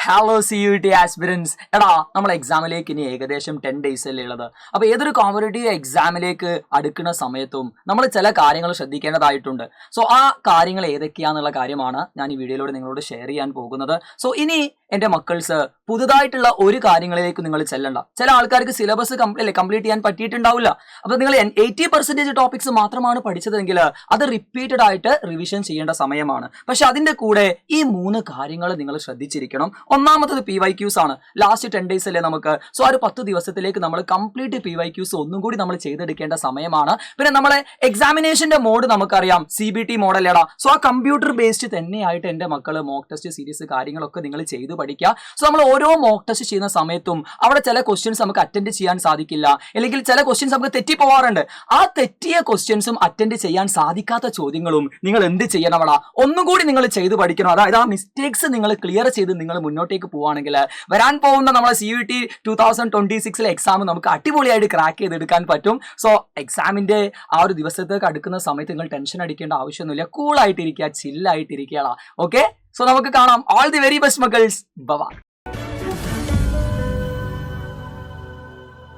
Hello CUET aspirants. എടാ, നമ്മൾ എക്സാമിലേക്ക് ഇനി ഏകദേശം 10 days അല്ലേ ഉള്ളത്. അപ്പോൾ ഏതൊരു കോമ്പറ്റേറ്റീവ് എക്സാമിലേക്ക് അടുക്കുന്ന സമയത്തും നമ്മൾ ചില കാര്യങ്ങൾ ശ്രദ്ധിക്കേണ്ടതായിട്ടുണ്ട്. സോ ആ കാര്യങ്ങൾ ഏതൊക്കെയാണെന്നുള്ള കാര്യമാണ് ഞാൻ ഈ വീഡിയോയിലൂടെ നിങ്ങളോട് ഷെയർ ചെയ്യാൻ പോകുന്നത്. സോ ഇനി എൻ്റെ മക്കൾസ് പുതുതായിട്ടുള്ള ഒരു കാര്യങ്ങളിലേക്ക് നിങ്ങൾ ചെല്ലണ്ട. ചില ആൾക്കാർക്ക് സിലബസ് കംപ്ലീറ്റ് ചെയ്യാൻ പറ്റിയിട്ടുണ്ടാവില്ല. അപ്പോൾ നിങ്ങൾ 80% ടോപ്പിക്സ് മാത്രമാണ് പഠിച്ചതെങ്കിൽ അത് റിപ്പീറ്റഡ് ആയിട്ട് റിവിഷൻ ചെയ്യേണ്ട സമയമാണ്. പക്ഷെ അതിൻ്റെ കൂടെ ഈ 3 കാര്യങ്ങൾ നിങ്ങൾ ശ്രദ്ധിച്ചിരിക്കണം. ഒന്നാമത്തത് PYQs ആണ്. ലാസ്റ്റ് 10 days അല്ലേ നമുക്ക്. സോ ആ ഒരു 10 ദിവസത്തിലേക്ക് നമ്മൾ കംപ്ലീറ്റ് PYQs ഒന്നും കൂടി നമ്മൾ ചെയ്തെടുക്കേണ്ട സമയമാണ്. പിന്നെ നമ്മളെ എക്സാമിനേഷന്റെ മോഡ് നമുക്കറിയാം, CBT മോഡല്ലേടാ. സോ ആ കമ്പ്യൂട്ടർ ബേസ്ഡ് തന്നെയായിട്ട് എൻ്റെ മക്കൾ മോക്ക് ടെസ്റ്റ് സീരീസ് കാര്യങ്ങളൊക്കെ നിങ്ങൾ ചെയ്ത് പഠിക്കുക. സോ നമ്മൾ ഓരോ മോക്ക് ടെസ്റ്റ് ചെയ്യുന്ന സമയത്തും അവിടെ ചില ക്വസ്റ്റ്യൻസ് നമുക്ക് അറ്റൻഡ് ചെയ്യാൻ സാധിക്കില്ല, അല്ലെങ്കിൽ ചില ക്വസ്റ്റ്യൻസ് നമുക്ക് തെറ്റിപ്പോവാറുണ്ട്. ആ തെറ്റിയ ക്വസ്റ്റ്യൻസും അറ്റൻഡ് ചെയ്യാൻ സാധിക്കാത്ത ചോദ്യങ്ങളും നിങ്ങൾ എന്ത് ചെയ്യണമടാ, ഒന്നും കൂടി നിങ്ങൾ ചെയ്ത് പഠിക്കണം. അതായത് ആ മിസ്റ്റേക്സ് നിങ്ങൾ ക്ലിയർ ചെയ്ത് നിങ്ങൾ മുന്നോട്ടേക്ക് പോവുകയാണെങ്കിൽ വരാൻ പോകുന്ന നമ്മളെ CUET 2026 എക്സാം നമുക്ക് അടിപൊളിയായിട്ട് ക്രാക്ക് ചെയ്തെടുക്കാൻ പറ്റും. സോ എക്സാമിന്റെ ആ ഒരു ദിവസത്തേക്ക് അടുക്കുന്ന സമയത്ത് നിങ്ങൾ ടെൻഷൻ അടിക്കേണ്ട ആവശ്യമൊന്നുമില്ല. കൂളായിട്ടിരിക്കുക, ചില്ലായിട്ടിരിക്കുക. ഓക്കെ, സോ നമുക്ക് കാണാം. ഓൾ ദി വെരി ബെസ്റ്റ് മക്കൾസ്. ബൈ.